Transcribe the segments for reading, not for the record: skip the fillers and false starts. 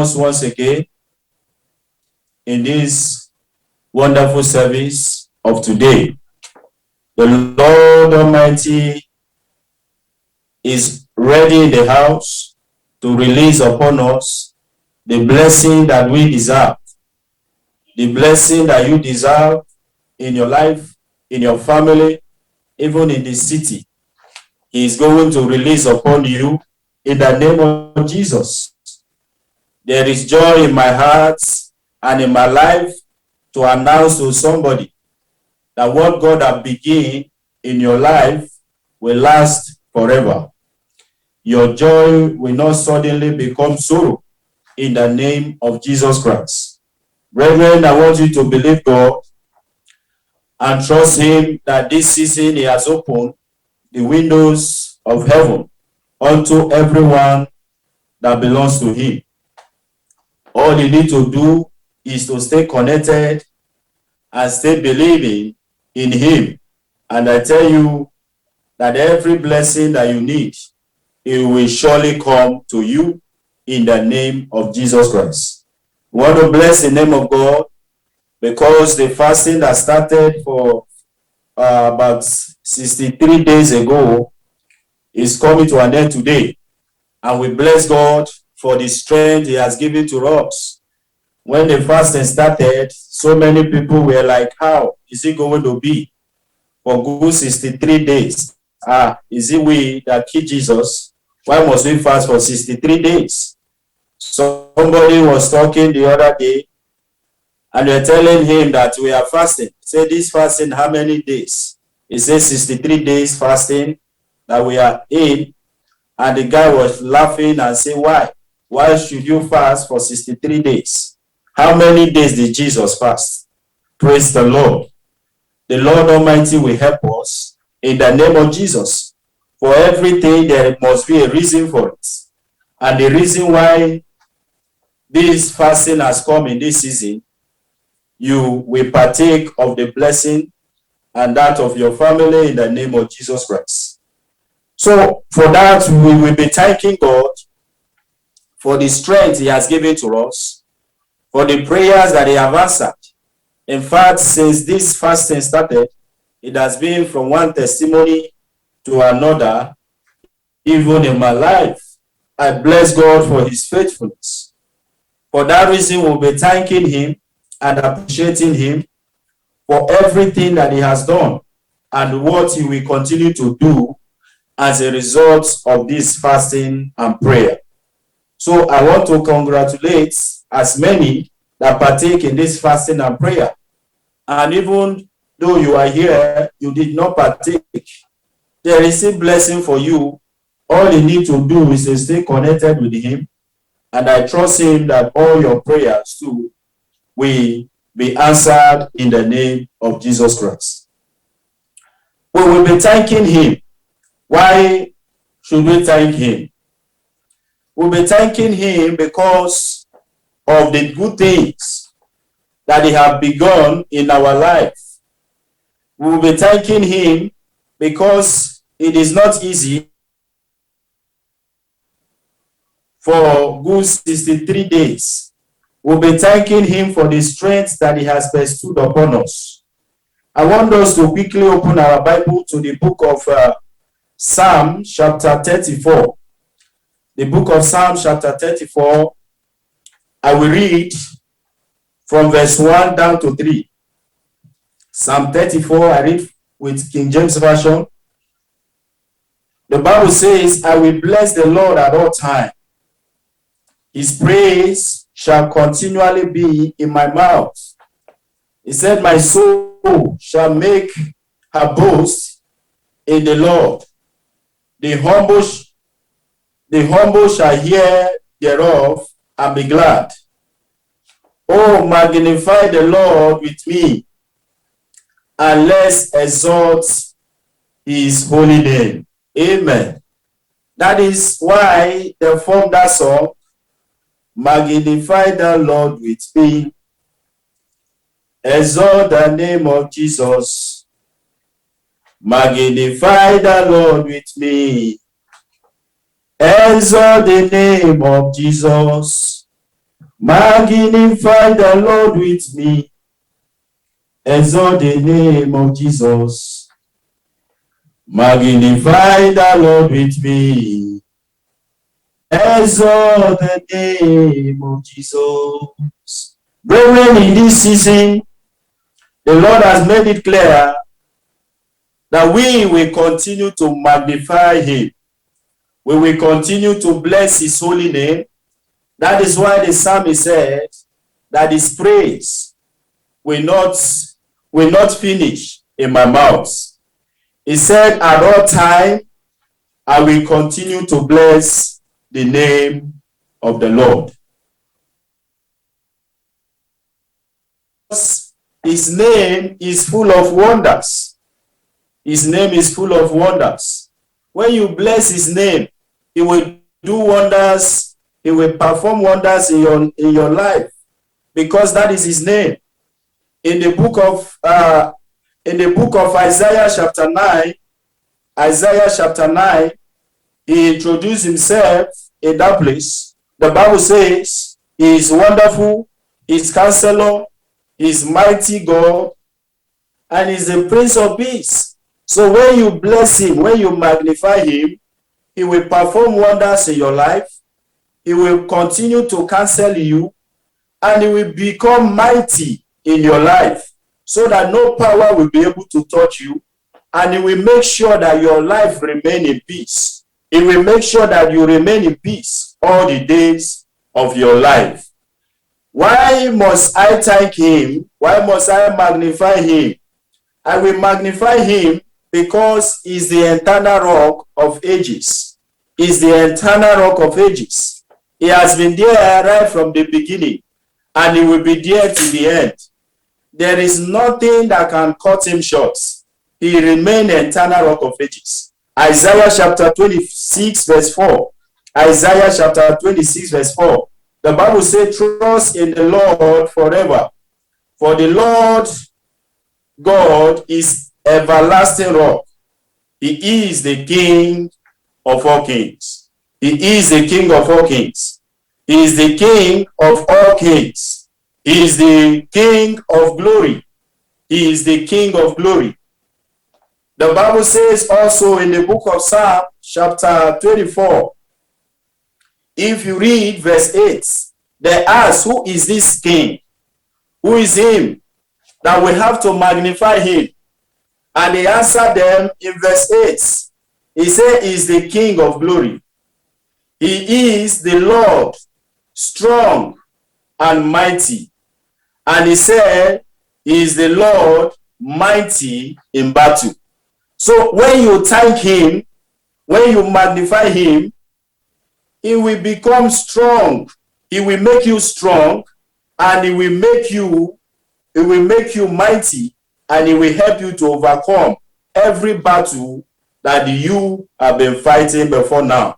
us once again in this wonderful service of today. The Lord Almighty is ready in the house to release upon us the blessing that we deserve, the blessing that you deserve in your life, in your family, even in the city. He is going to release upon you in the name of Jesus. There is joy in my heart and in my life to announce to somebody that what God has begun in your life will last forever. Your joy will not suddenly become sorrow in the name of Jesus Christ. Brethren, I want you to believe God and trust Him that this season He has opened the windows of heaven unto everyone that belongs to Him. All you need to do is to stay connected and stay believing in Him. And I tell you that every blessing that you need, it will surely come to you in the name of Jesus Christ. We want to bless the name of God because the fasting that started for about 63 days ago is coming to an end today. And we bless God for the strength He has given to us. When the fasting started, so many people were like, how is it going to be for good 63 days? Is it we that killed Jesus? Why must we fast for 63 days? Somebody was talking the other day, and we're telling him that we are fasting. Say, this fasting, how many days? He says 63 days fasting that we are in. And the guy was laughing and saying, why? Why should you fast for 63 days? How many days did Jesus fast? Praise the Lord. The Lord Almighty will help us in the name of Jesus. For everything, there must be a reason for it. And the reason why this fasting has come in this season, you will partake of the blessing and that of your family in the name of Jesus Christ. So for that, we will be thanking God for the strength He has given to us, for the prayers that He has answered. In fact, since this fasting started, it has been from one testimony to another, even in my life. I bless God for His faithfulness. For that reason, we'll be thanking Him and appreciating Him for everything that He has done and what He will continue to do as a result of this fasting and prayer. So I want to congratulate as many that partake in this fasting and prayer. And even though you are here, you did not partake, there is a blessing for you. All you need to do is to stay connected with Him. And I trust Him that all your prayers too will be answered in the name of Jesus Christ. We will be thanking Him. Why should we thank Him? We'll be thanking Him because of the good things that He has begun in our life. We will be thanking Him because it is not easy for good 63 days. We'll be thanking Him for the strength that He has bestowed upon us. I want us to quickly open our Bible to the book of Psalm chapter 34. The book of Psalm chapter 34, I will read from verse 1 down to 3. Psalm 34, I read with King James Version. The Bible says, I will bless the Lord at all times. His praise shall continually be in my mouth. He said, my soul shall make her boast in the Lord. The humble shall hear thereof and be glad. Oh, magnify the Lord with me, and let's exalt His holy name. Amen. That is why they formed that song, magnify the Lord with me, exalt the name of Jesus. Magnify the Lord with me, exalt the name of Jesus. Magnify the Lord with me. Exalt the name of Jesus. Magnify the Lord with me. Exalt the name of Jesus. Brethren, in this season, the Lord has made it clear that we will continue to magnify him. We will continue to bless his holy name. That is why the psalmist said that his praise will not finish in my mouth. He said, at all time, I will continue to bless the name of the Lord. His name is full of wonders. His name is full of wonders. When you bless his name, he will do wonders. He will perform wonders in your life, because that is his name. In the book of Isaiah chapter 9, he introduced himself in that place. The Bible says he is wonderful, he is counselor, he is mighty God, and he is the Prince of Peace. So when you bless him, when you magnify him, he will perform wonders in your life. He will continue to counsel you, and he will become mighty in your life, so that no power will be able to touch you, and he will make sure that your life remain in peace. He will make sure that you remain in peace all the days of your life. Why must I thank him? Why must I magnify him? I will magnify him because he's the eternal rock of ages. He's the eternal rock of ages. He has been there right from the beginning, and he will be there to the end. There is nothing that can cut him short. He remains eternal rock of ages. Isaiah chapter 26 verse 4. Isaiah chapter 26 verse 4. The Bible says, trust in the Lord forever. For the Lord God is everlasting rock. He is the King of all kings. He is the King of all kings. He is the King of all kings. He is the King of glory. He is the King of glory. The Bible says also in the book of Psalm chapter 24, if you read verse 8, they ask, who is this king? Who is him that we have to magnify him? And he answered them in verse 8. He said, he is the King of glory. He is the Lord, strong and mighty. And he said, he is the Lord, mighty in battle. So when you thank him, when you magnify him, he will become strong. He will make you strong, and he will make you mighty, and he will help you to overcome every battle that you have been fighting before now.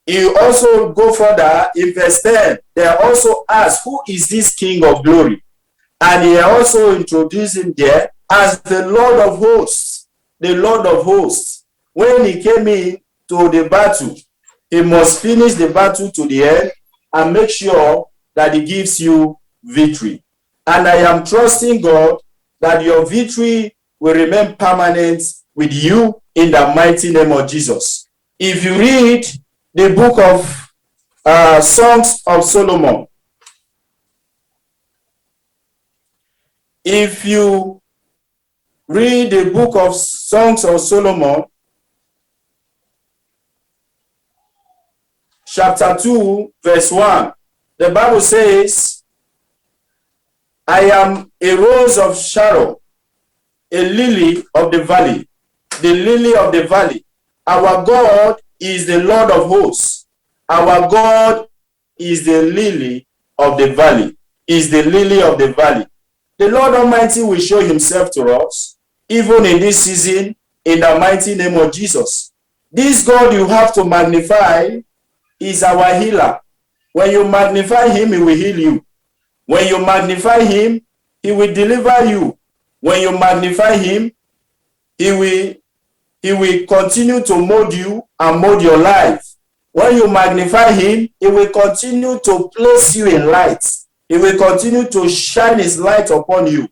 He also go further in verse 10. They also ask, who is this King of glory? And he also introduced him there as the Lord of hosts. The Lord of hosts. When he came in to the battle, he must finish the battle to the end and make sure that he gives you victory. And I am trusting God that your victory will remain permanent with you in the mighty name of Jesus. If you read the book of Songs of Solomon, if you read the book of Songs of Solomon, chapter 2, verse 1, the Bible says, I am a rose of Sharon, a lily of the valley, the lily of the valley. Our God is the Lord of hosts. Our God is the lily of the valley, is the lily of the valley. The Lord Almighty will show himself to us, even in this season, in the mighty name of Jesus. This God you have to magnify is our healer. When you magnify him, he will heal you. When you magnify him, he will deliver you. When you magnify him, he will continue to mold you and mold your life. When you magnify him, he will continue to place you in light. He will continue to shine his light upon you.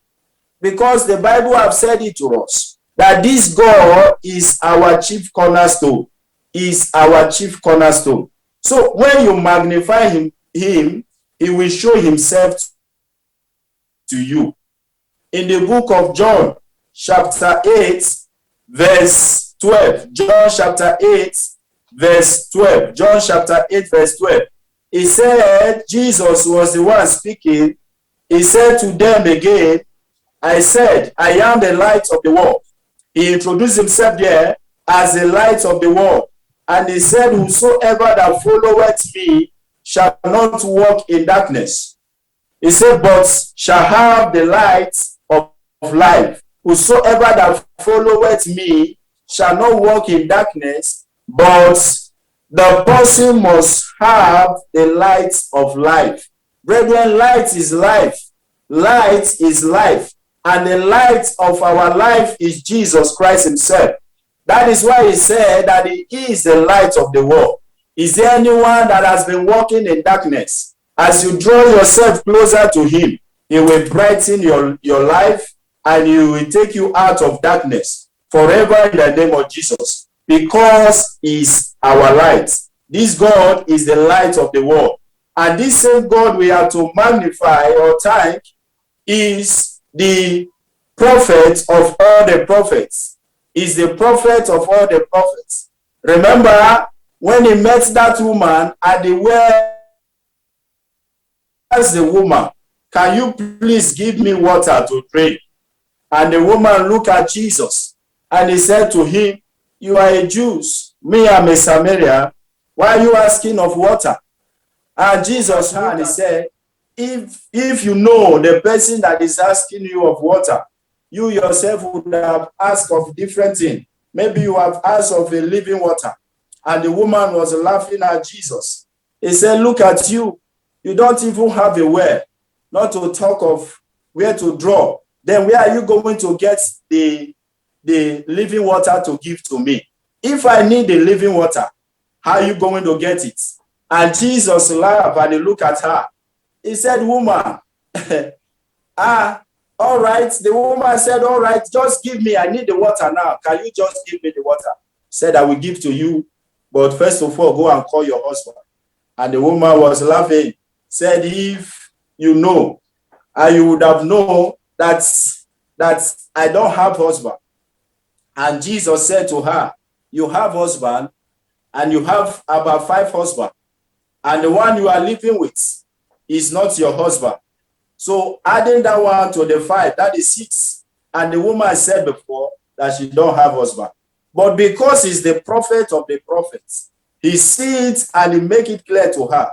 Because the Bible has said it to us, that this God is our chief cornerstone. Is our chief cornerstone. So when you magnify him, he will show himself to you. In the book of John, chapter 8, verse 12. John chapter 8, verse 12. John chapter 8, verse 12. He said, Jesus was the one speaking. He said to them again, I said, I am the light of the world. He introduced himself there as the light of the world. And he said, whosoever that followeth me shall not walk in darkness. He said, but shall have the light of life. Whosoever that followeth me shall not walk in darkness, but the person must have the light of life. Brethren, light is life. Light is life. And the light of our life is Jesus Christ himself. That is why he said that he is the light of the world. Is there anyone that has been walking in darkness? As you draw yourself closer to him, he will brighten your life and he will take you out of darkness forever in the name of Jesus, because he is our light. This God is the light of the world. And this same God we are to magnify or thank is the prophet of all the prophets. Is the prophet of all the prophets. Remember when he met that woman at the well, asked the woman, can you please give me water to drink? And the woman looked at Jesus and he said to him, you are a Jew, me I'm a Samaritan, why are you asking of water? And Jesus looked and he said, if you know the person that is asking you of water, you yourself would have asked of different things. Maybe you have asked of a living water. And the woman was laughing at Jesus. He said, look at you. You don't even have a well, not to talk of where to draw. Then where are you going to get the living water to give to me? If I need the living water, how are you going to get it? And Jesus laughed and he looked at her. He said, woman, all right. The woman said, all right, just give me. I need the water now. Can you just give me the water? Said, I will give to you. But first of all, go and call your husband. And the woman was laughing. Said, if you know, and you would have known that I don't have husband. And Jesus said to her, you have husband, and you have about 5 husbands. And the one you are living with is not your husband. So adding that one to the 5, that is 6. And the woman said before that she don't have husband. But because he's the prophet of the prophets, he sees and he make it clear to her.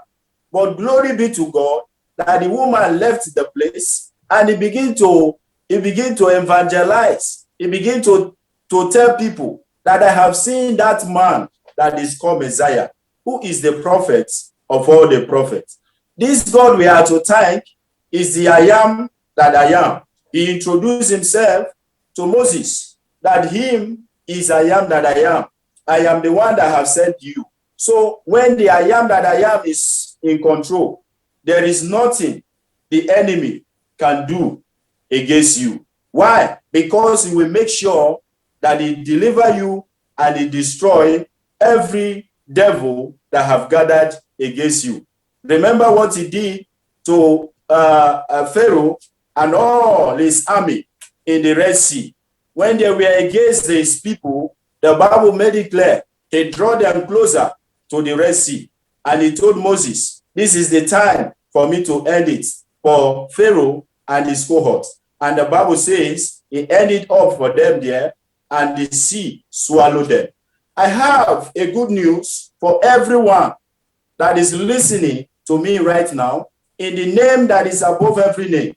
But glory be to God that the woman left the place and he began to evangelize. He began to tell people that I have seen that man that is called Messiah, who is the prophet of all the prophets. This God we are to thank is the I am that I am. He introduced himself to Moses, that him is I am that I am. I am the one that have sent you. So when the I am that I am is in control, there is nothing the enemy can do against you. Why? Because he will make sure that he deliver you and he destroy every devil that have gathered against you. Remember what he did to Pharaoh and all his army in the Red Sea. When they were against his people, the Bible made it clear. He drew them closer to the Red Sea. And he told Moses, this is the time for me to end it for Pharaoh and his cohorts. And the Bible says he ended up for them there and the sea swallowed them. I have a good news for everyone that is listening to me right now, in the name that is above every name.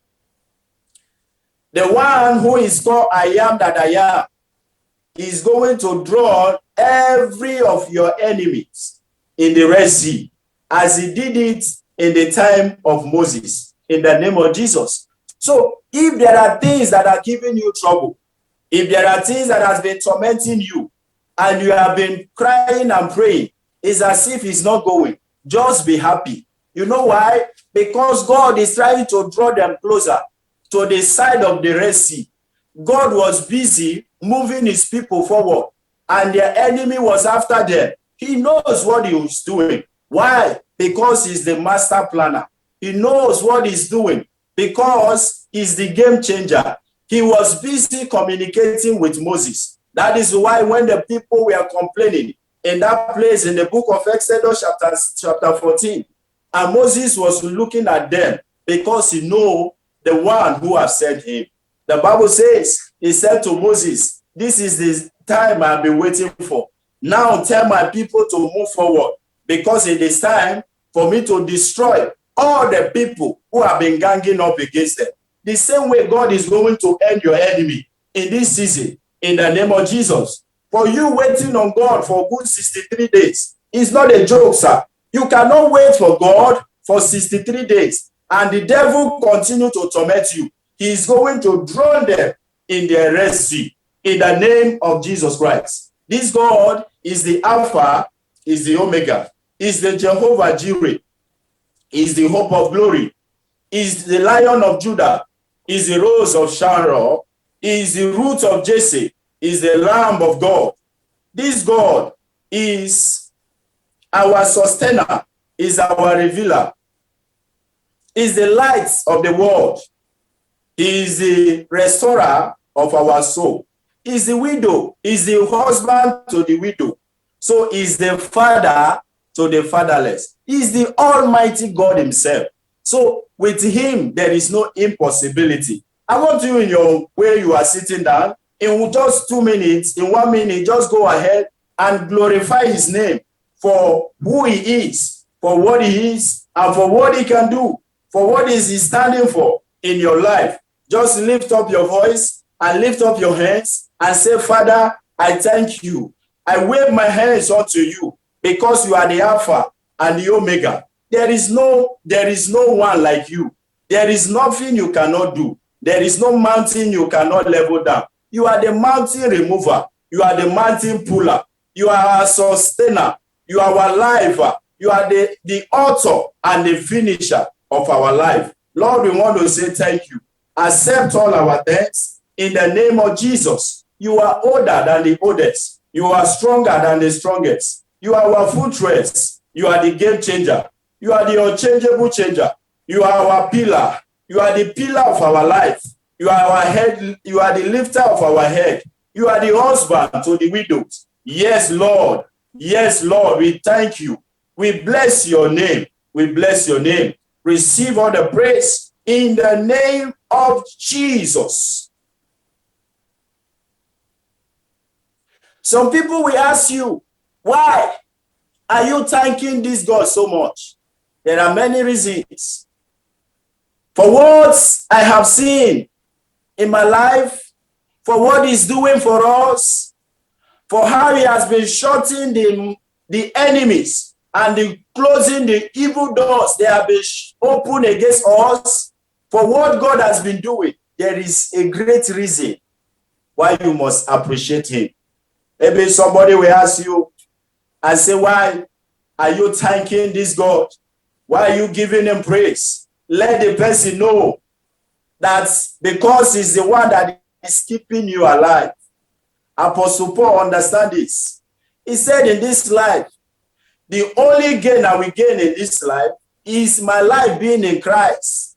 The one who is called I am that I am is going to draw every of your enemies in the Red Sea, as he did it in the time of Moses, in the name of Jesus. So if there are things that are giving you trouble, if there are things that has been tormenting you, and you have been crying and praying, It's as if he's not going. Just be happy. You know why? Because God is trying to draw them closer to the side of the Red Sea. God was busy moving his people forward, and their enemy was after them. He knows what he was doing. Why? Because he's the master planner. He knows what he's doing because he's the game changer. He was busy communicating with Moses. That is why when the people were complaining in that place in the book of Exodus chapter 14, and Moses was looking at them because he knew the one who has sent him. The Bible says, he said to Moses, this is the time I've been waiting for. Now tell my people to move forward, because it is time for me to destroy all the people who have been ganging up against them. The same way God is going to end your enemy in this season, in the name of Jesus. For you waiting on God for good 63 days, it's not a joke, sir. You cannot wait for God for 63 days and the devil continue to torment you. He is going to drown them in the Red Sea in the name of Jesus Christ. This God is the Alpha, is the Omega, is the Jehovah Jireh, is the hope of glory, is the Lion of Judah, is the Rose of Sharon, is the root of Jesse, is the Lamb of God. This God is our sustainer, is our revealer, is the light of the world, he is the restorer of our soul, is the widow, is the husband to the widow, so is the father to the fatherless, is the Almighty God himself. So with him there is no impossibility. I want you, in your where you are sitting down, in just 2 minutes, in 1 minute, just go ahead and glorify his name for who he is, for what he is, and for what he can do, for what is he standing for in your life. Just lift up your voice and lift up your hands and say, Father, I thank you. I wave my hands unto you because you are the Alpha and the Omega. There is no one like you. There is nothing you cannot do. There is no mountain you cannot level down. You are the mountain remover. You are the mountain puller. You are our sustainer. You are our lifer. You are the author and the finisher of our life. Lord, we want to say thank you. Accept all our thanks in the name of Jesus. You are older than the oldest. You are stronger than the strongest. You are our fortress. You are the game changer. You are the unchangeable changer. You are our pillar. You are the pillar of our life. You are our head. You are the lifter of our head. You are the husband to the widows. Yes, Lord. Yes, Lord. We thank you. We bless your name. We bless your name. Receive all the praise in the name of Jesus. Some people will ask you, why are you thanking this God so much? There are many reasons. For what I have seen in my life, for what he's doing for us, for how he has been shutting the enemies and closing the evil doors they have been opened against us, for what God has been doing, there is a great reason why you must appreciate him. Maybe somebody will ask you and say, why are you thanking this God? Why are you giving him praise? Let the person know that because he's the one that is keeping you alive. Apostle Paul understands this. He said in this life, the only gain I will gain in this life is my life being in Christ.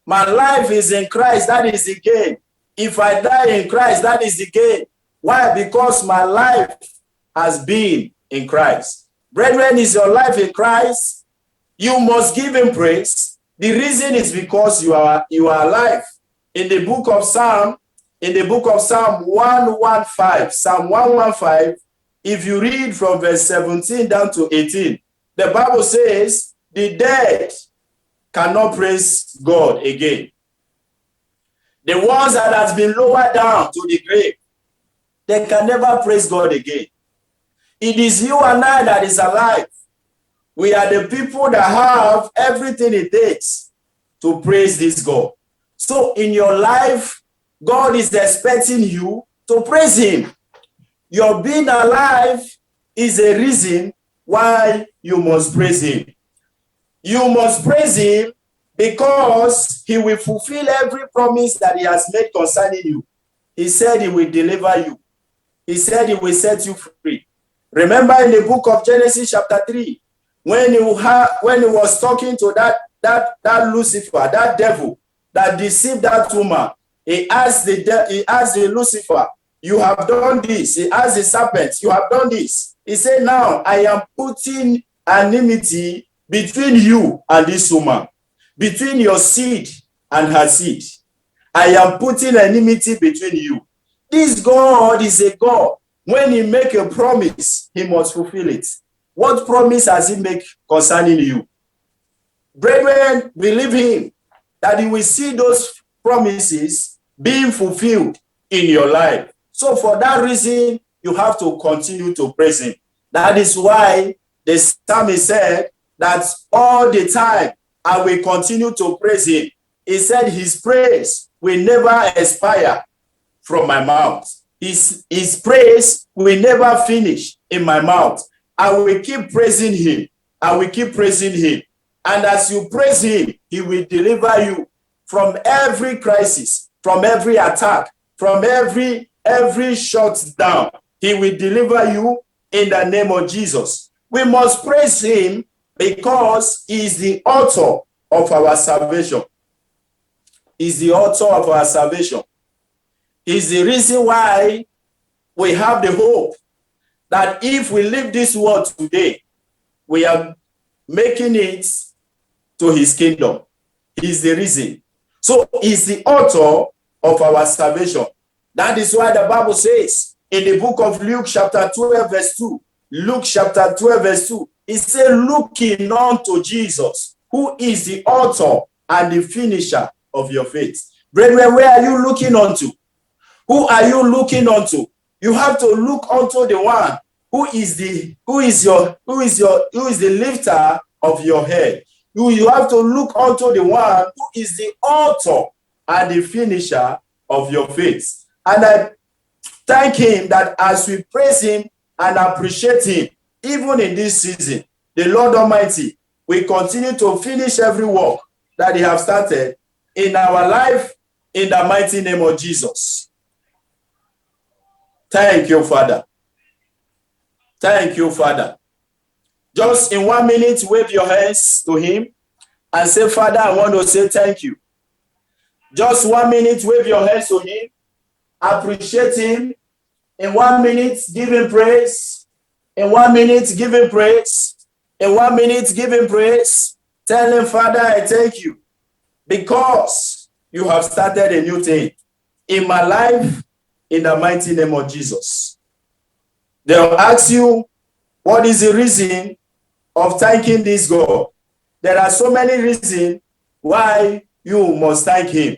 My life is in Christ, that is the gain. If I die in Christ, that is the gain. Why? Because my life has been in Christ. Brethren, is your life in Christ? You must give him praise. The reason is because you are alive. In the book of Psalm 115, Psalm 115, if you read from verse 17 down to 18, the Bible says the dead cannot praise God again. The ones that has been lowered down to the grave, they can never praise God again. It is you and I that is alive. We are the people that have everything it takes to praise this God. So in your life, God is expecting you to praise him. Your being alive is a reason why you must praise him. You must praise him because he will fulfill every promise that he has made concerning you. He said he will deliver you. He said he will set you free. Remember in the book of Genesis chapter 3, when he was talking to that Lucifer, that devil that deceived that woman, he asked the Lucifer, you have done this. He asked the serpent, you have done this. He said, now I am putting enmity between you and this woman, between your seed and her seed. I am putting enmity between you. This God is a God. When he make a promise, he must fulfill it. What promise has he made concerning you? Brethren, believe him that he will see those promises being fulfilled in your life. So for that reason, you have to continue to praise him. That is why the psalmist said that all the time I will continue to praise him. He said his praise will never expire from my mouth. His praise will never finish in my mouth. I will keep praising him. I will keep praising him. And as you praise him, he will deliver you from every crisis, from every attack, from every shutdown. He will deliver you in the name of Jesus. We must praise him because he is the author of our salvation. He is the author of our salvation. He is the reason why we have the hope that if we leave this world today, we are making it to his kingdom. He is the reason. So he is the author of our salvation. That is why the Bible says in the book of Luke chapter 12 verse 2, Luke chapter 12 verse 2, it says, looking unto Jesus, who is the author and the finisher of your faith. Brethren, where are you looking unto? Who are you looking unto? You have to look unto the one who is the lifter of your head. You have to look unto the one who is the author and the finisher of your faith. And I thank him that as we praise him and appreciate him, even in this season, the Lord Almighty will continue to finish every work that he has started in our life in the mighty name of Jesus. Thank you, Father. Thank you, Father. Just in 1 minute, wave your hands to him and say, Father, I want to say thank you. Just 1 minute, wave your hands to him. Appreciate him. In 1 minute, give him praise. In 1 minute, give him praise. In 1 minute, give him praise. Tell him, Father, I thank you because you have started a new thing in my life in the mighty name of Jesus. They'll ask you, what is the reason of thanking this God? There are so many reasons why you must thank him.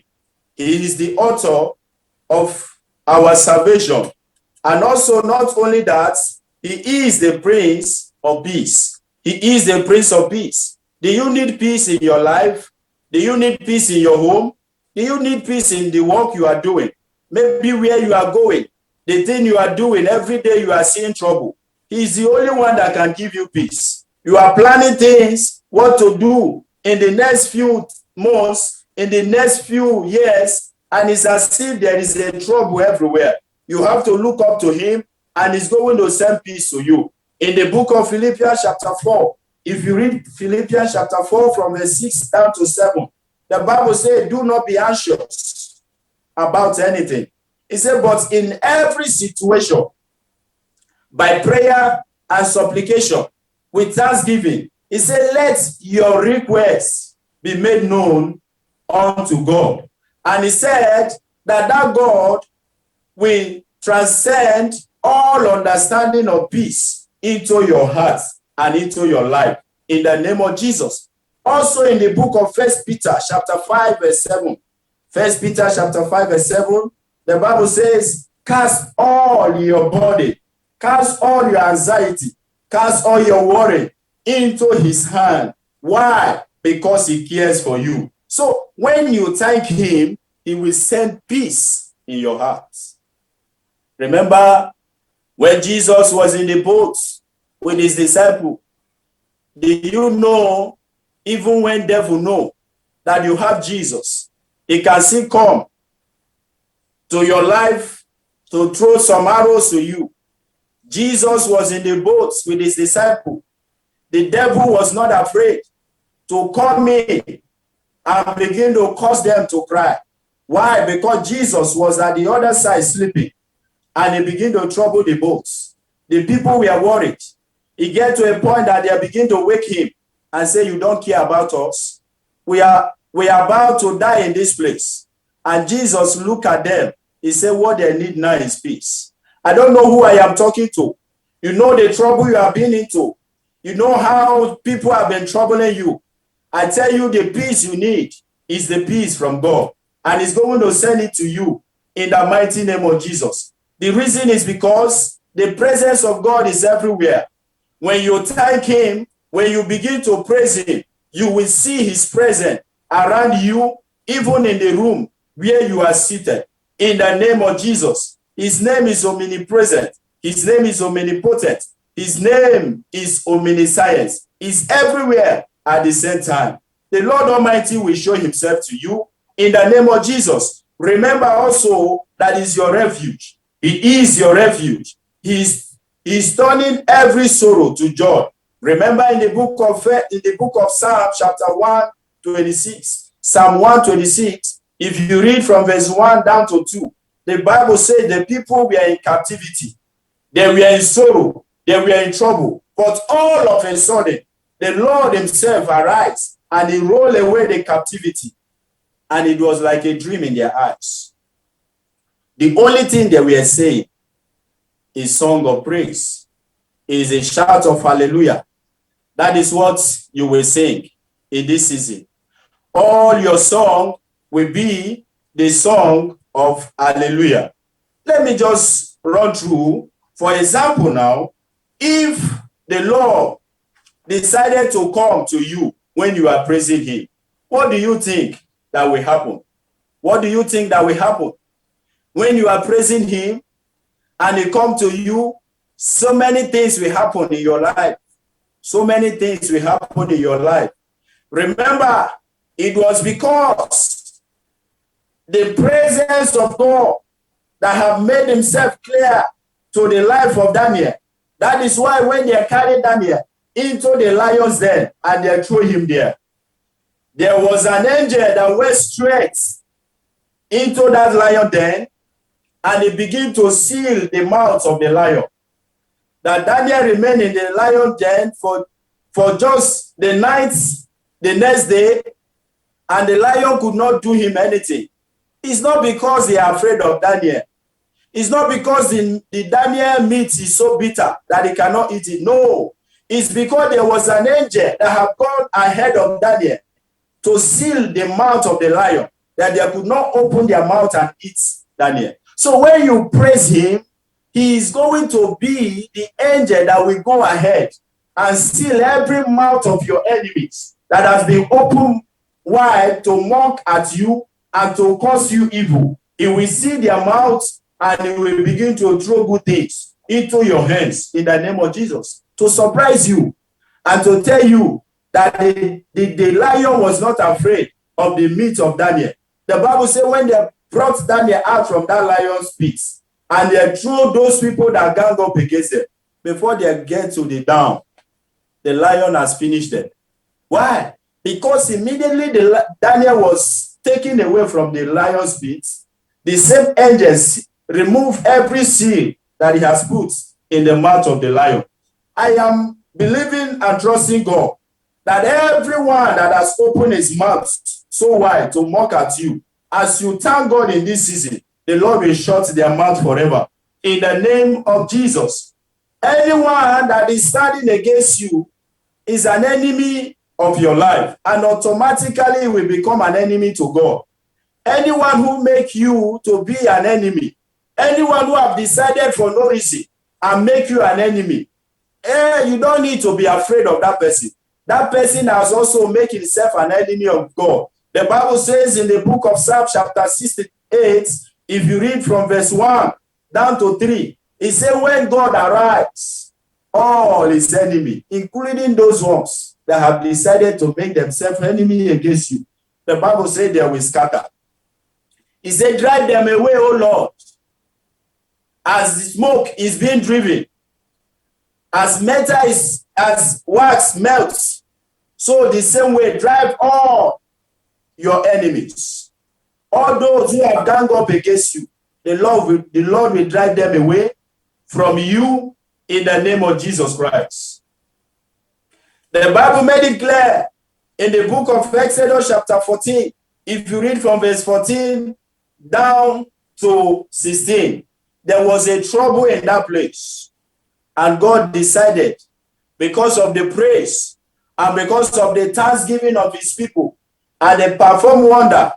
He is the author of our salvation. And also, not only that, he is the Prince of Peace. He is the Prince of Peace. Do you need peace in your life? Do you need peace in your home? Do you need peace in the work you are doing? Maybe where you are going, the thing you are doing, every day you are seeing trouble. He is the only one that can give you peace. You are planning things, what to do in the next few months, in the next few years, and it's as if there is a trouble everywhere. You have to look up to him, and he's going to send peace to you. In the book of Philippians chapter 4, if you read Philippians chapter 4 from verse 6 down to 7, the Bible says, do not be anxious about anything. It said, but in every situation, by prayer and supplication, with thanksgiving, it said, let your requests be made known unto God. And he said that God will transcend all understanding of peace into your heart and into your life in the name of Jesus. Also in the book of 1 Peter chapter 5 verse 7, 1 Peter chapter 5 verse 7, the Bible says, cast all your body, cast all your anxiety, cast all your worry into his hand. Why? Because he cares for you. So when you thank him, he will send peace in your heart. Remember when Jesus was in the boat with his disciple. Do you know, even when devil know that you have Jesus, he can still come to your life to throw some arrows to you. Jesus was in the boat with his disciple. The devil was not afraid to come in and begin to cause them to cry. Why? Because Jesus was at the other side sleeping, and he began to trouble the boats. The people were worried. He get to a point that they begin to wake him and say, you don't care about us. We are about to die in this place. And Jesus looked at them. He said, what they need now is peace. I don't know who I am talking to. You know the trouble you have been into. You know how people have been troubling you. I tell you, the peace you need is the peace from God. And he's going to send it to you in the mighty name of Jesus. The reason is because the presence of God is everywhere. When you thank him, when you begin to praise him, you will see his presence around you, even in the room where you are seated. In the name of Jesus. His name is omnipresent. His name is omnipotent. His name is omniscience. He's everywhere at the same time. The Lord Almighty will show himself to you in the name of Jesus. Remember also that is your refuge. He is your refuge. He's turning every sorrow to joy. Remember in the book of Psalm chapter 126, Psalm 126, if you read from verse 1 down to 2, the Bible says the people were in captivity. They were in sorrow. They were in trouble. But all of a sudden, the Lord himself arise and he rolled away the captivity. And it was like a dream in their eyes. The only thing they were saying is song of praise. It is a shout of hallelujah. That is what you will sing in this season. All your song will be the song of hallelujah. Let me just run through. For example now, if the Lord decided to come to you when you are praising him, what do you think that will happen? What do you think that will happen? When you are praising him and he come to you, so many things will happen in your life. So many things will happen in your life. Remember, it was because the presence of God that have made himself clear to the life of Daniel. That is why when they carried Daniel into the lion's den and they threw him there, there was an angel that went straight into that lion den and he began to seal the mouth of the lion. That Daniel remained in the lion den for just the night, the next day, and the lion could not do him anything. It's not because they are afraid of Daniel. It's not because the Daniel meat is so bitter that he cannot eat it. No, it's because there was an angel that had gone ahead of Daniel to seal the mouth of the lion, that they could not open their mouth and eat Daniel. So when you praise him, he is going to be the angel that will go ahead and seal every mouth of your enemies that has been opened wide to mock at you and to cause you evil. He will seal their mouths and he will begin to throw good things into your hands in the name of Jesus to surprise you and to tell you that the lion was not afraid of the meat of Daniel. The Bible says when they brought Daniel out from that lion's pit and they threw those people that gang up against them, before they get to the down, the lion has finished them. Why? Because immediately Daniel was taken away from the lion's pit, the same angels remove every seal that he has put in the mouth of the lion. I am believing and trusting God that everyone that has opened his mouth so wide to mock at you, as you thank God in this season, the Lord will shut their mouth forever. In the name of Jesus. Anyone that is standing against you is an enemy of your life and automatically will become an enemy to God. Anyone who make you to be an enemy, anyone who have decided for no reason and make you an enemy, you don't need to be afraid of that person. That person has also made himself an enemy of God. The Bible says in the book of Psalm chapter 68, if you read from verse 1 down to 3, it says when God arrives, all his enemy, including those ones that have decided to make themselves enemy against you. The Bible said they will scatter. He said, drive them away, O Lord, as the smoke is being driven, as metal is, as wax melts, so the same way drive all your enemies, all those who have ganged up against you. The Lord will drive them away from you in the name of Jesus Christ. The Bible made it clear in the book of Exodus chapter 14. If you read from verse 14 down to 16, there was a trouble in that place. And God decided, because of the praise and because of the thanksgiving of his people, and they performed wonder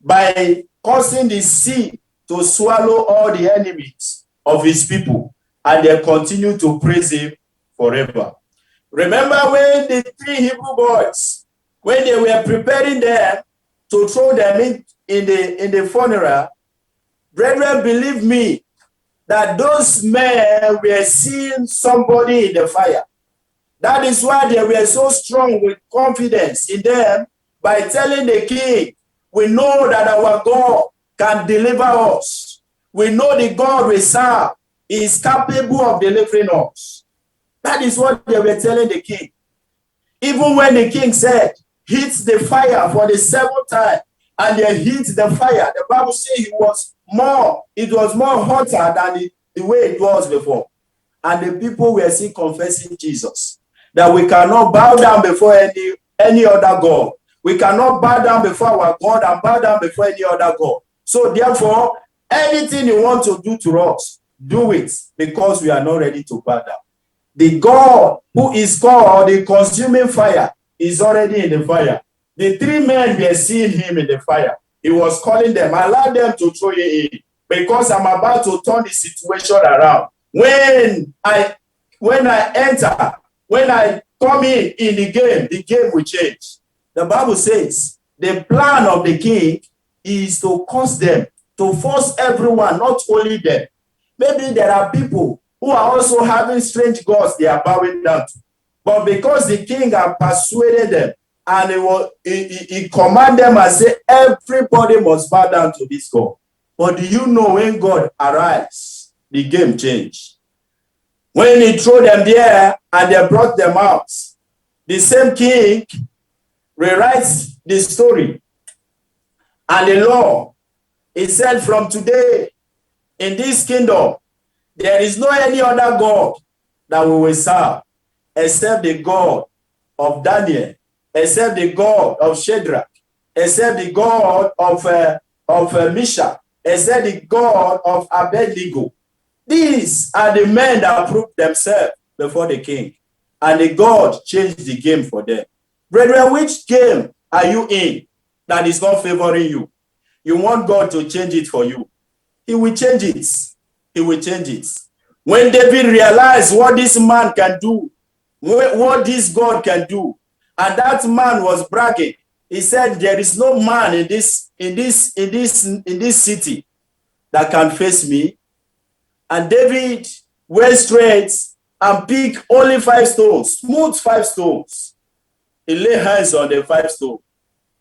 by causing the sea to swallow all the enemies of his people, and they continue to praise him forever. Remember when the 3 Hebrew boys, when they were preparing them to throw them in the funeral, brethren, believe me, that those men were seeing somebody in the fire. That is why they were so strong with confidence in them, by telling the king, we know that our God can deliver us. We know the God we serve is capable of delivering us. That is what they were telling the king. Even when the king said, hit the fire for the 7th time, and they hit the fire, the Bible says it was more hotter than the way it was before. And the people were still confessing Jesus, that we cannot bow down before any other God. We cannot bow down before our God and bow down before any other God. So therefore, anything you want to do to us, do it, because we are not ready to bow down. The God who is called the consuming fire is already in the fire. The 3 men were seeing him in the fire. He was calling them, allow them to throw you in, because I'm about to turn the situation around. When I enter, when I come in the game will change. The Bible says the plan of the king is to cause them, to force everyone, not only them. Maybe there are people who are also having strange gods they are bowing down to. But because the king had persuaded them, and he commanded them and said, everybody must bow down to this God. But do you know, when God arrives, the game changed. When he threw them there and they brought them out, the same king rewrites the story and the law. He said, from today in this kingdom, there is no any other God that we will serve except the God of Daniel, except the God of Shadrach, except the God of Meshach, except the God of Abednego. These are the men that proved themselves before the king, and the God changed the game for them. Brethren, which game are you in that is not favoring you? You want God to change it for you. He will change it. He will change it. When David realized what this man can do, what this God can do, and that man was bragging, he said, there is no man in this city that can face me. And David went straight and picked only 5 stones, smooth 5 stones. He laid hands on the 5 stones.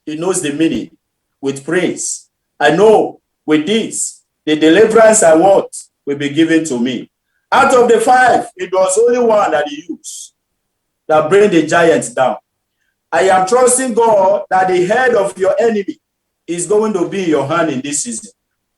He knows the meaning with praise. I know with this, the deliverance I want will be given to me. Out of the 5, it was only one that he used that bring the giants down. I am trusting God that the head of your enemy is going to be in your hand in this season.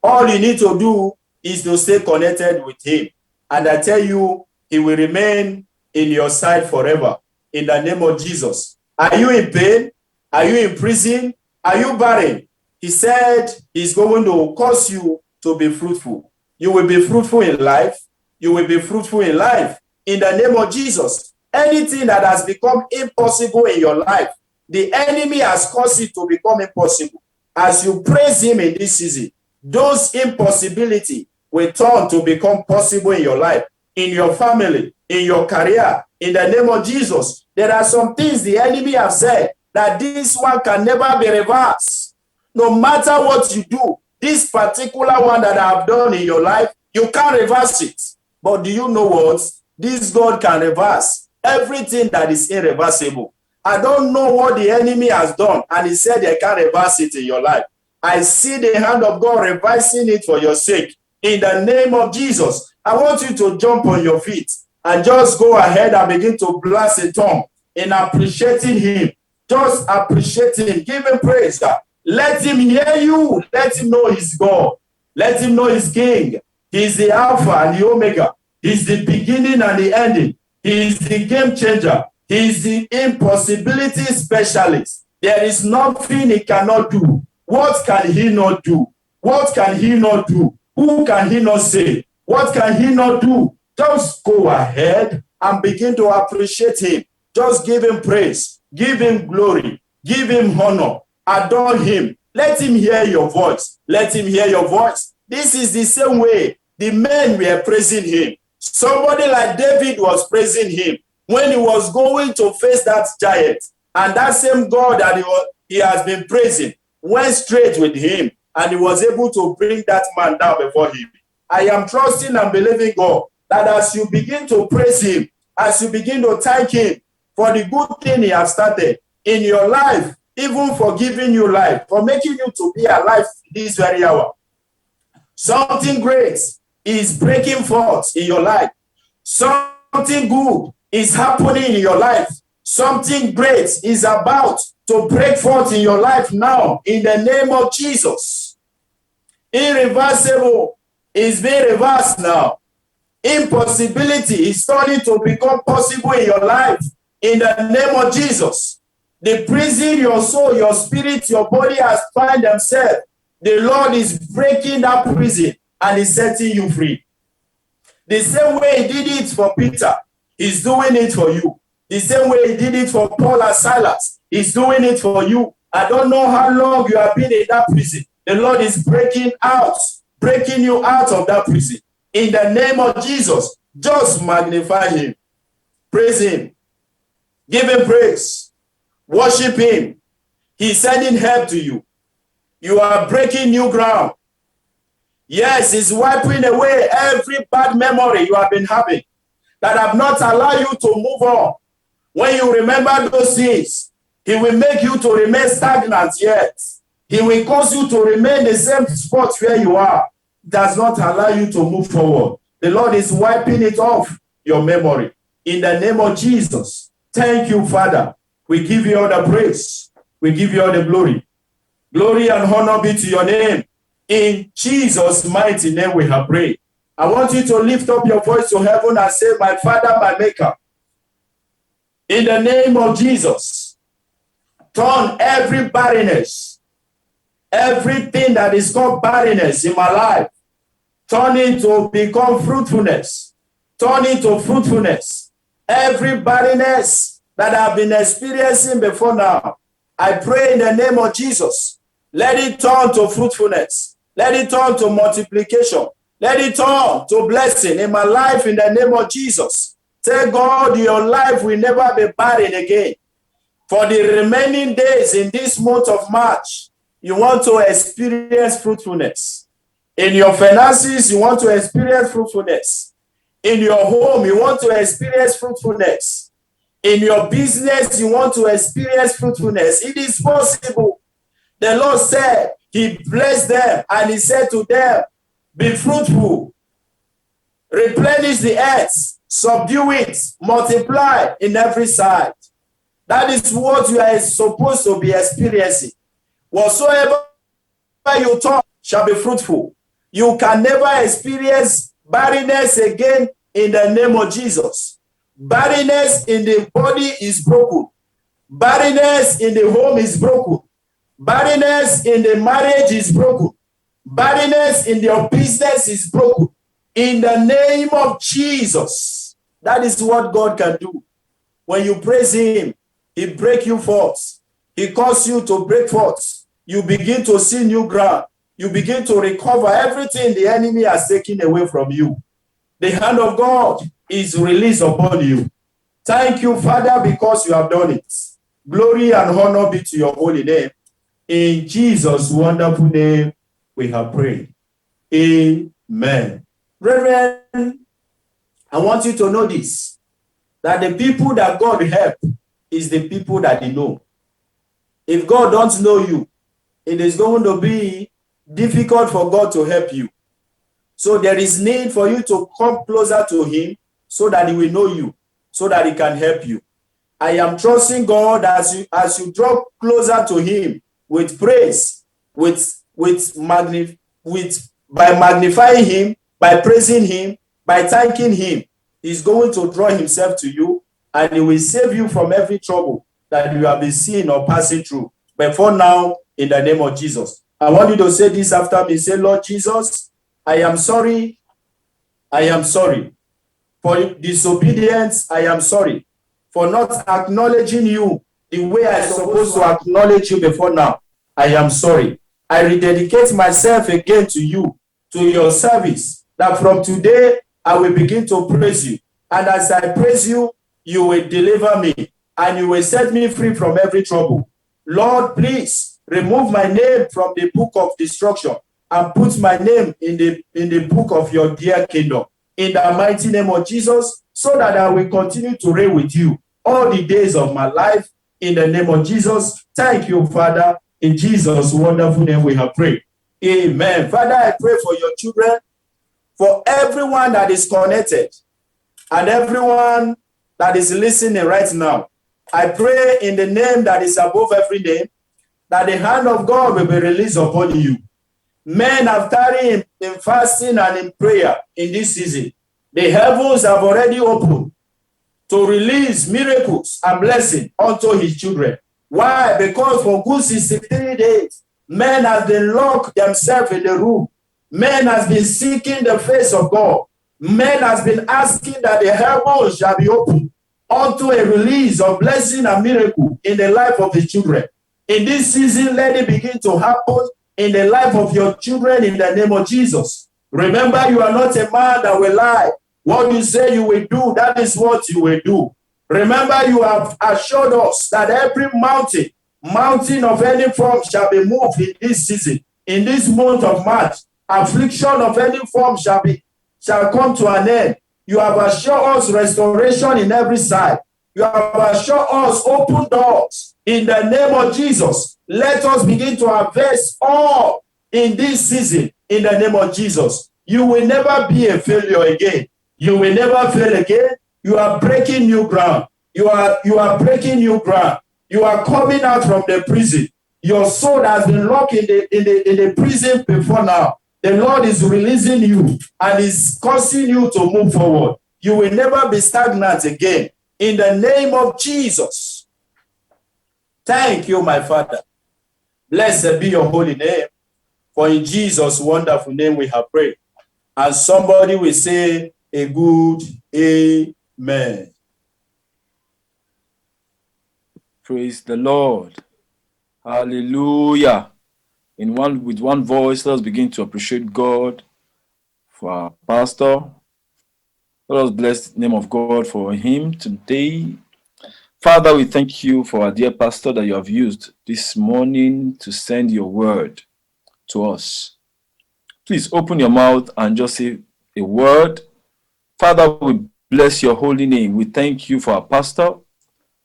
All you need to do is to stay connected with him. And I tell you, he will remain in your side forever. In the name of Jesus. Are you in pain? Are you in prison? Are you barren? He said he's going to cause you to be fruitful. You will be fruitful in life. You will be fruitful in life. In the name of Jesus. Anything that has become impossible in your life, the enemy has caused it to become impossible. As you praise him in this season, those impossibilities will turn to become possible in your life, in your family, in your career. In the name of Jesus, there are some things the enemy has said that this one can never be reversed. No matter what you do, this particular one that I have done in your life, you can't reverse it. But do you know what? This God can reverse everything that is irreversible. I don't know what the enemy has done, and he said they can't reverse it in your life. I see the hand of God reversing it for your sake. In the name of Jesus, I want you to jump on your feet and just go ahead and begin to blast a tongue in appreciating him. Just appreciate him. Give him praise. Let him hear you. Let him know he's God. Let him know he's King. He's the Alpha and the Omega. He's the beginning and the ending. He's the game changer. He's the impossibility specialist. There is nothing he cannot do. What can he not do? What can he not do? Who can he not save? What can he not do? Just go ahead and begin to appreciate him. Just give him praise. Give him glory. Give him honor. Adore him. Let him hear your voice. Let him hear your voice. This is the same way the men were praising him. Somebody like David was praising him when he was going to face that giant. And that same God that he has been praising went straight with him, and he was able to bring that man down before him. I am trusting and believing God that as you begin to praise him, as you begin to thank him for the good thing he has started in your life, even for giving you life, for making you to be alive this very hour, something great is breaking forth in your life. Something good is happening in your life. Something great is about to break forth in your life now in the name of Jesus. Irreversible is being reversed now. Impossibility is starting to become possible in your life in the name of Jesus. The prison your soul, your spirit, your body has found themselves, the Lord is breaking that prison and is setting you free. The same way he did it for Peter, he's doing it for you. The same way he did it for Paul and Silas, he's doing it for you. I don't know how long you have been in that prison. The Lord is breaking you out of that prison. In the name of Jesus, just magnify him. Praise him. Give him praise. Worship him. He's sending help to you. You are breaking new ground. Yes, he's wiping away every bad memory you have been having that have not allowed you to move on. When you remember those things, he will make you to remain stagnant yet. He will cause you to remain the same spot where you are. Does not allow you to move forward. The Lord is wiping it off your memory. In the name of Jesus. Thank you, Father. We give you all the praise. We give you all the glory. Glory and honor be to your name. In Jesus' mighty name we have prayed. I want you to lift up your voice to heaven and say, my Father, my Maker, in the name of Jesus, turn every barrenness, everything that is called barrenness in my life, turn it to become fruitfulness. Turn it to fruitfulness. Every barrenness that I've been experiencing before now, I pray in the name of Jesus, let it turn to fruitfulness. Let it turn to multiplication. Let it turn to blessing in my life in the name of Jesus. Say, God, your life will never be barren again. For the remaining days in this month of March, you want to experience fruitfulness. In your finances, you want to experience fruitfulness. In your home, you want to experience fruitfulness. In your business, you want to experience fruitfulness. It is possible. The Lord said, he blessed them and he said to them, be fruitful, replenish the earth, subdue it, multiply in every side. That is what you are supposed to be experiencing. Whatsoever you touch shall be fruitful. You can never experience barrenness again in the name of Jesus. Barrenness in the body is broken. Barrenness in the home is broken. Barrenness in the marriage is broken. Barrenness in your business is broken. In the name of Jesus. That is what God can do. When you praise him, he breaks you forth. He calls you to break forth. You begin to see new ground. You begin to recover everything the enemy has taken away from you. The hand of God is released upon you. Thank you, Father, because you have done it. Glory and honor be to your holy name. In Jesus' wonderful name, we have prayed. Amen. Brethren, I want you to know this, that the people that God help is the people that they know. If God don't know you, it is going to be difficult for God to help you. So there is need for you to come closer to him so that he will know you, so that he can help you. I am trusting God as you draw closer to him with praise, by magnifying him, by praising him, by thanking him. He's going to draw himself to you, and he will save you from every trouble that you have been seeing or passing through. But for now, in the name of Jesus, I want you to say this after me. Say, Lord Jesus, I am sorry. I am sorry for disobedience. I am sorry for not acknowledging you the way I'm supposed to acknowledge you before now. I am sorry. I rededicate myself again to you, to your service, that from today I will begin to praise you. And as I praise you, you will deliver me and you will set me free from every trouble. Lord, please remove my name from the book of destruction and put my name in the book of your dear kingdom. In the mighty name of Jesus, so that I will continue to reign with you all the days of my life. In the name of Jesus, thank you, Father. In Jesus' wonderful name we have prayed. Amen. Father, I pray for your children, for everyone that is connected, and everyone that is listening right now. I pray in the name that is above every name, that the hand of God will be released upon you. Men have tarried in fasting and in prayer in this season. The heavens have already opened to release miracles and blessing unto his children. Why? Because for good 63 days, men have been locked themselves in the room. Men has been seeking the face of God. Men has been asking that the heavens shall be opened unto a release of blessing and miracle in the life of the children. In this season, let it begin to happen in the life of your children in the name of Jesus. Remember, you are not a man that will lie. What you say you will do, that is what you will do. Remember, you have assured us that every mountain of any form shall be moved in this season, in this month of March. Affliction of any form shall come to an end. You have assured us restoration in every side. You have assured us open doors in the name of Jesus. Let us begin to harvest all in this season in the name of Jesus. You will never be a failure again. You will never fail again. You are breaking new ground. You are breaking new ground. You are coming out from the prison. Your soul has been locked in the prison before now. The Lord is releasing you and is causing you to move forward. You will never be stagnant again. In the name of Jesus. Thank you, my Father. Blessed be your holy name. For in Jesus' wonderful name we have prayed. And somebody will say a good amen. Praise the Lord. Hallelujah. With one voice, let us begin to appreciate God for our pastor. Let us bless the name of God for him today. Father, we thank you for our dear pastor that you have used this morning to send your word to us. Please open your mouth and just say a word. Father, we bless your holy name. We thank you for our pastor.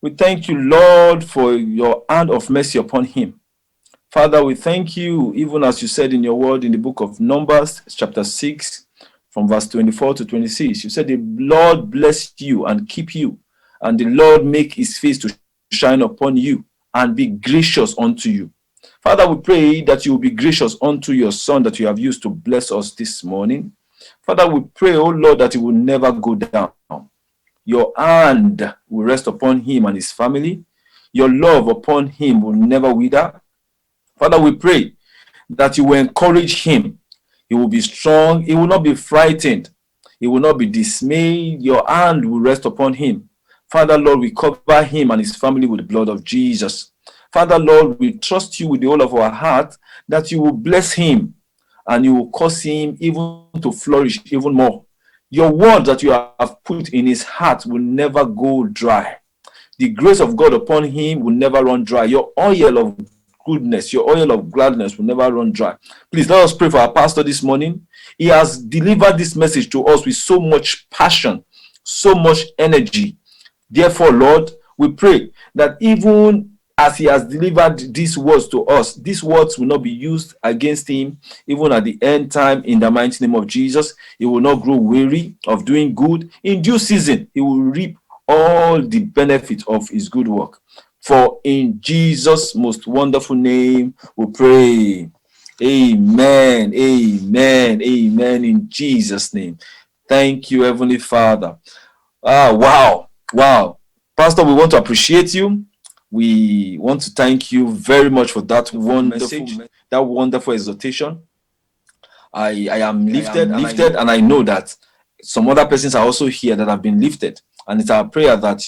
We thank you, Lord, for your hand of mercy upon him. Father, we thank you, even as you said in your word in the book of Numbers, chapter 6, from verse 24 to 26. You said, the Lord bless you and keep you, and the Lord make his face to shine upon you and be gracious unto you. Father, we pray that you will be gracious unto your son that you have used to bless us this morning. Father, we pray, oh Lord, that he will never go down. Your hand will rest upon him and his family. Your love upon him will never wither. Father, we pray that you will encourage him. He will be strong. He will not be frightened. He will not be dismayed. Your hand will rest upon him. Father, Lord, we cover him and his family with the blood of Jesus. Father, Lord, we trust you with the whole of our heart that you will bless him and you will cause him even to flourish even more. Your word that you have put in his heart will never go dry. The grace of God upon him will never run dry. Your oil of goodness, your oil of gladness will never run dry. Please let us pray for our pastor this morning. He has delivered this message to us with so much passion. so much energy. Therefore, Lord, we pray that even as he has delivered these words to us, these words will not be used against him, even at the end time, in the mighty name of Jesus. He will not grow weary of doing good. In due season, he will reap all the benefit of his good work. For in Jesus' most wonderful name, we pray. Amen, amen, amen, in Jesus' name. Thank you, Heavenly Father. Wow. Pastor, we want to appreciate you. We want to thank you very much for that wonderful exhortation. I am lifted, and I know that some other persons are also here that have been lifted. And it's our prayer that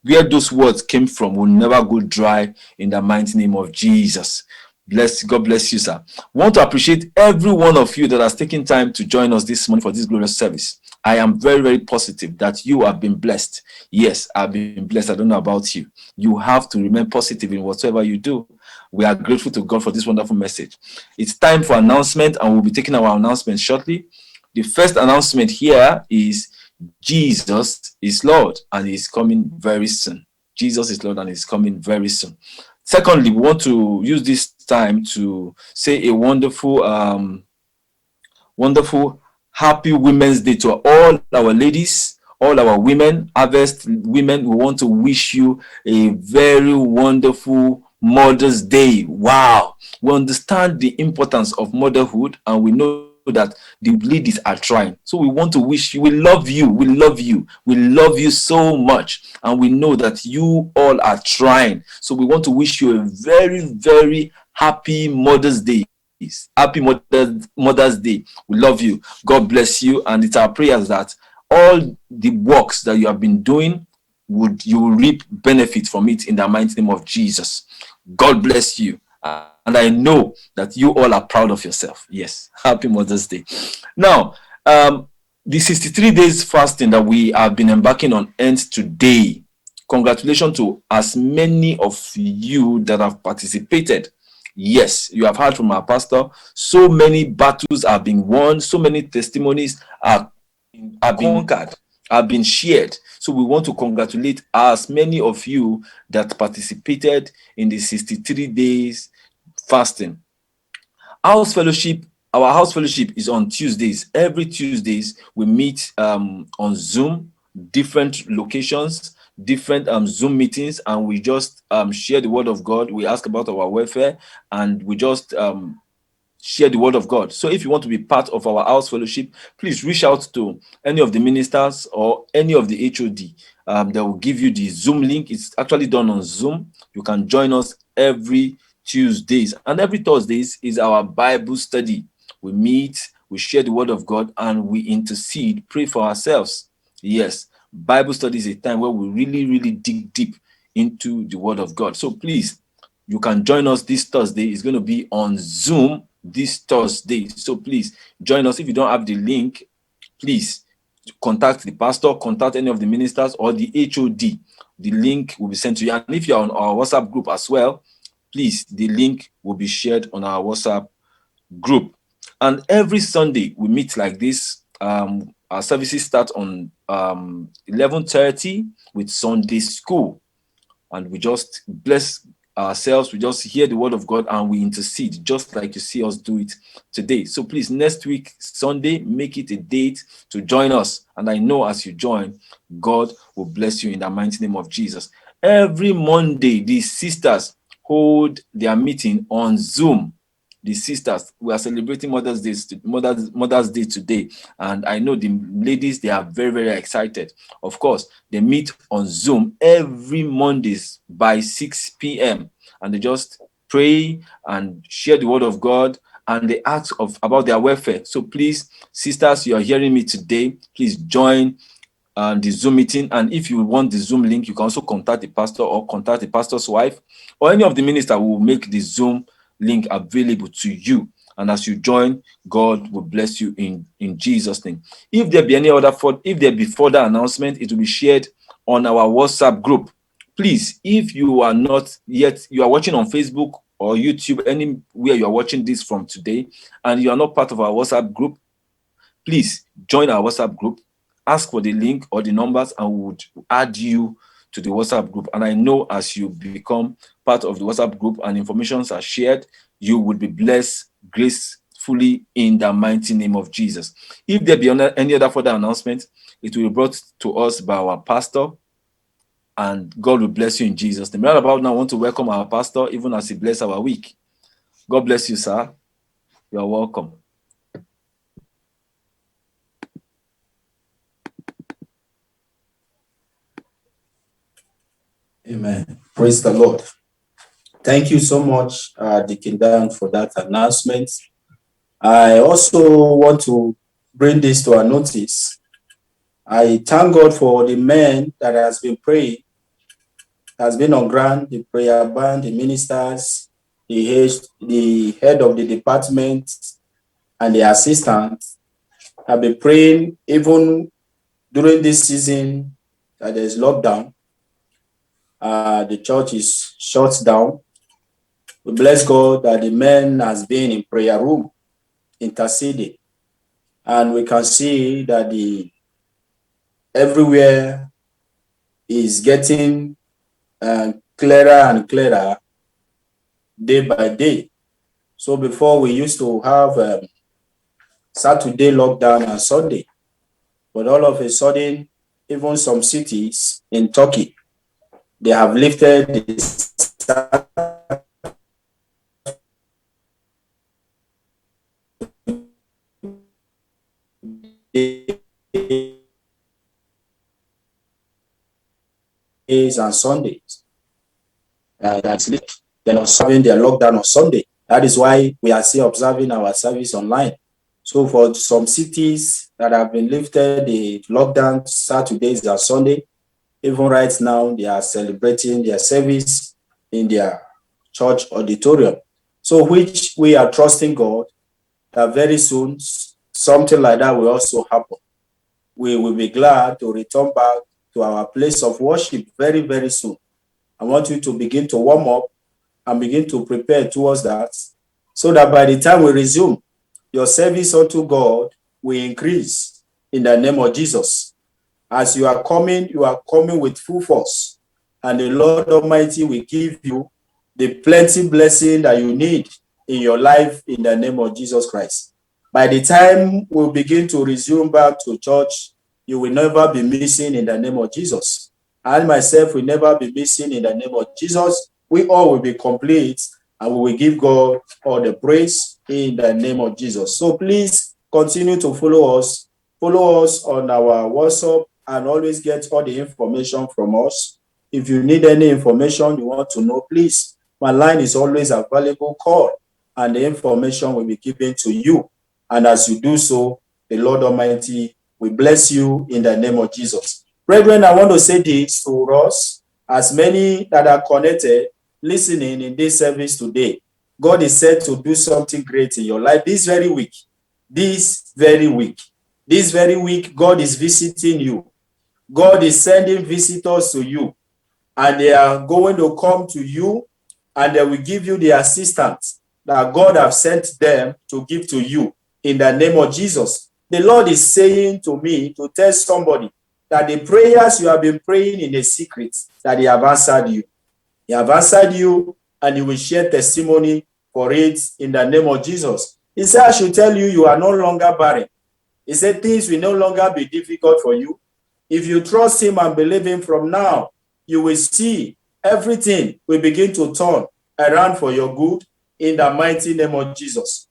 where those words came from will never go dry in the mighty name of Jesus. God bless you, sir. We want to appreciate every one of you that has taken time to join us this morning for this glorious service. I am very, very positive that you have been blessed. Yes, I've been blessed. I don't know about you. You have to remain positive in whatever you do. We are grateful to God for this wonderful message. It's time for announcement, and we'll be taking our announcement shortly. The first announcement here is Jesus is Lord and He's coming very soon. Jesus is Lord and He's coming very soon. Secondly, we want to use this time to say a wonderful happy Women's Day to all our ladies, all our women, Harvest women. We want to wish you a very wonderful Mother's Day. Wow. We understand the importance of motherhood, and we know that the ladies are trying. So we want to wish you, we love you so much, and we know that you all are trying. So we want to wish you a very, very happy Mother's Day. Happy Mother's Day. We love you. God bless you. And it's our prayers that all the works that you have been doing, you will reap benefit from it in the mighty name of Jesus. God bless you. And I know that you all are proud of yourself. Yes. Happy Mother's Day. Now, the 63 days fasting that we have been embarking on ends today. Congratulations to as many of you that have participated. Yes, you have heard from our pastor. So many battles are being won. So many testimonies are conquered, have been shared. So we want to congratulate as many of you that participated in the 63 days fasting. Our house fellowship is on Tuesdays. Every Tuesdays we meet on Zoom, different locations, different Zoom meetings, and we just share the word of God. We ask about our welfare, and we just share the word of God. So if you want to be part of our house fellowship, please reach out to any of the ministers or any of the HOD. They will give you the Zoom link. It's actually done on Zoom. You can join us every Tuesdays, and every Thursdays is our Bible study. We meet, we share the word of God, and we intercede, pray for ourselves. Yes, Bible study is a time where we really, really dig deep into the word of God. So please, you can join us this Thursday. It's going to be on Zoom this Thursday. So please join us. If you don't have the link, please contact the pastor, contact any of the ministers or the HOD. The link will be sent to you. And if you're on our WhatsApp group as well, please, the link will be shared on our WhatsApp group. And every Sunday we meet like this. Our services start on 11:30 with Sunday school, and we just bless ourselves. We just hear the word of God and we intercede, just like you see us do it today. So please, next week Sunday, make it a date to join us. And I know as you join, God will bless you in the mighty name of Jesus. Every Monday, the sisters hold their meeting on Zoom. The sisters, we are celebrating Mother's Day today, and I know the ladies, they are very, very excited. Of course, they meet on Zoom every Mondays by 6 p.m. and they just pray and share the word of God, and they ask about their welfare. So please, sisters, you are hearing me today, please join the Zoom meeting. And if you want the Zoom link, you can also contact the pastor or contact the pastor's wife or any of the ministers who will make the Zoom link available to you. And as you join, God will bless you in Jesus' name. If there be further announcement, it will be shared on our WhatsApp group. Please, if you are not yet, you are watching on Facebook or YouTube, anywhere you are watching this from today, and you are not part of our WhatsApp group, please join our WhatsApp group ask for the link or the numbers, and we would add you to the WhatsApp group. And I know as you become part of the WhatsApp group and informations are shared, you would be blessed gracefully in the mighty name of Jesus. If there be any other further announcement, it will be brought to us by our pastor, and God will bless you in Jesus' name. Right about now, I want to welcome our pastor, even as he bless our week. God bless you, sir. You are welcome. Amen. Praise the Lord. Thank you so much, Deacon Dan, for that announcement. I also want to bring this to our notice. I thank God for the men that has been praying, has been on ground, the prayer band, the ministers, the head of the department, and the assistant have been praying even during this season that there's lockdown. The church is shut down. We bless God that the men has been in prayer room interceding, and we can see that everywhere is getting clearer and clearer day by day. So before we used to have Saturday lockdown and Sunday, but all of a sudden, even some cities in Turkey, they have lifted the days and Sundays. That's it. They're not serving their lockdown on Sunday. That is why we are still observing our service online. So for some cities that have been lifted the lockdown Saturdays and Sunday, even right now, they are celebrating their service in their church auditorium. So which we are trusting God that very soon something like that will also happen. We will be glad to return back to our place of worship very, very soon. I want you to begin to warm up and begin to prepare towards that, so that by the time we resume, your service unto God will increase in the name of Jesus. As you are coming with full force, and the Lord Almighty will give you the plenty blessing that you need in your life in the name of Jesus Christ. By the time we begin to resume back to church, you will never be missing in the name of Jesus. I myself will never be missing in the name of Jesus. We all will be complete, and we will give God all the praise in the name of Jesus. So please continue to follow us. Follow us on our WhatsApp and always get all the information from us. If you need any information you want to know, please, my line is always available. Call, and the information will be given to you. And as you do so, the Lord Almighty will bless you in the name of Jesus. Brethren, I want to say this to us, as many that are connected, listening in this service today. God is said to do something great in your life this very week. This very week, God is visiting you. God is sending visitors to you, and they are going to come to you, and they will give you the assistance that God has sent them to give to you in the name of Jesus. The Lord is saying to me to tell somebody that the prayers you have been praying in a secret, that He have answered you. He have answered you, and He will share testimony for it in the name of Jesus. He said, I should tell you, you are no longer barren. He said, things will no longer be difficult for you. If you trust Him and believe Him from now, you will see everything will begin to turn around for your good in the mighty name of Jesus.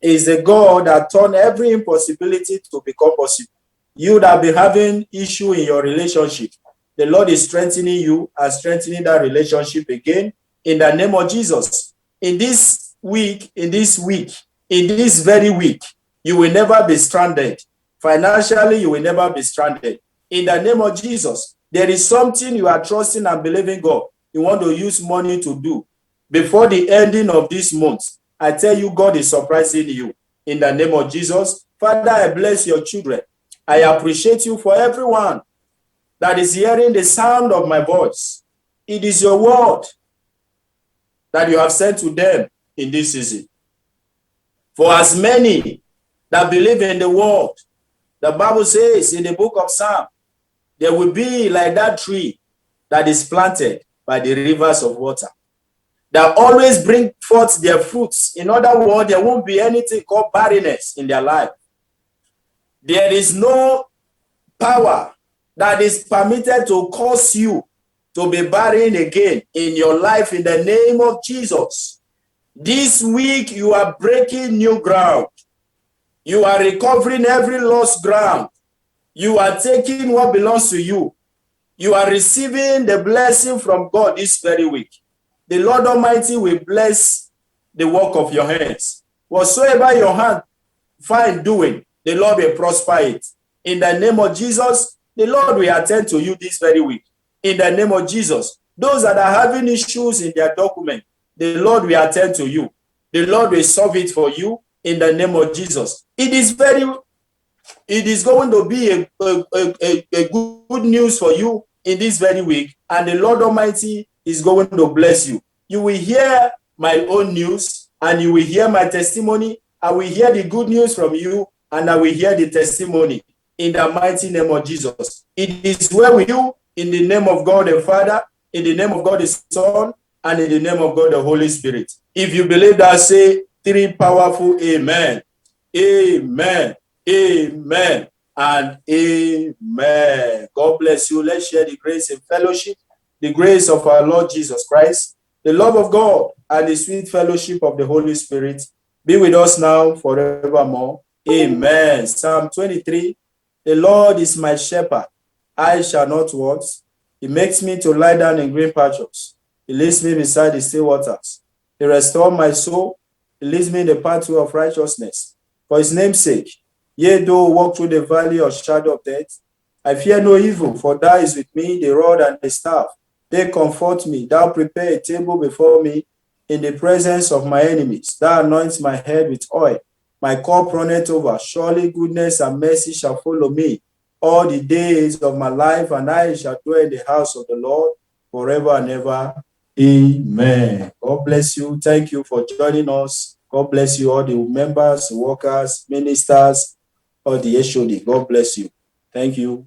Is a God that turned every impossibility to become possible. You that be having issue in your relationship, the Lord is strengthening you and strengthening that relationship again in the name of Jesus. In this very week, you will never be stranded. Financially, you will never be stranded. In the name of Jesus, there is something you are trusting and believing God. You want to use money to do. Before the ending of this month, I tell you, God is surprising you. In the name of Jesus, Father, I bless your children. I appreciate you for everyone that is hearing the sound of my voice. It is your word that you have sent to them in this season. For as many that believe in the word, The Bible says in the book of Psalm, there will be like that tree that is planted by the rivers of water, that always bring forth their fruits. In other words, there won't be anything called barrenness in their life. There is no power that is permitted to cause you to be barren again in your life in the name of Jesus. This week, you are breaking new ground. You are recovering every lost ground. You are taking what belongs to you. You are receiving the blessing from God this very week. The Lord Almighty will bless the work of your hands. Whatsoever your hand find doing, the Lord will prosper it. In the name of Jesus, the Lord will attend to you this very week. In the name of Jesus, those that are having issues in their document, the Lord will attend to you. The Lord will solve it for you in the name of Jesus. It is going to be a good news for you in this very week, and the Lord Almighty is going to bless you. You will hear my own news, and you will hear my testimony. I will hear the good news from you, and I will hear the testimony in the mighty name of Jesus. It is well with you in the name of God the Father, in the name of God the Son, and in the name of God the Holy Spirit. If you believe that, say 3 powerful amen. Amen. Amen and amen. God bless you. Let's share the grace and fellowship, the grace of our Lord Jesus Christ, the love of God, and the sweet fellowship of the Holy Spirit be with us now forevermore. Amen. Psalm 23. The Lord is my shepherd, I shall not want. He makes me to lie down in green pastures. He leads me beside the still waters. He restores my soul. He leads me in the pathway of righteousness for his name's sake. Yea, though I walk through the valley of shadow of death, I fear no evil, for thou is with me, the rod and the staff. They comfort me. Thou prepare a table before me in the presence of my enemies. Thou anoints my head with oil. My cup runneth over. Surely goodness and mercy shall follow me all the days of my life, and I shall dwell in the house of the Lord forever and ever. Amen. God bless you. Thank you for joining us. God bless you, all the members, workers, ministers, all the HOD. God bless you. Thank you.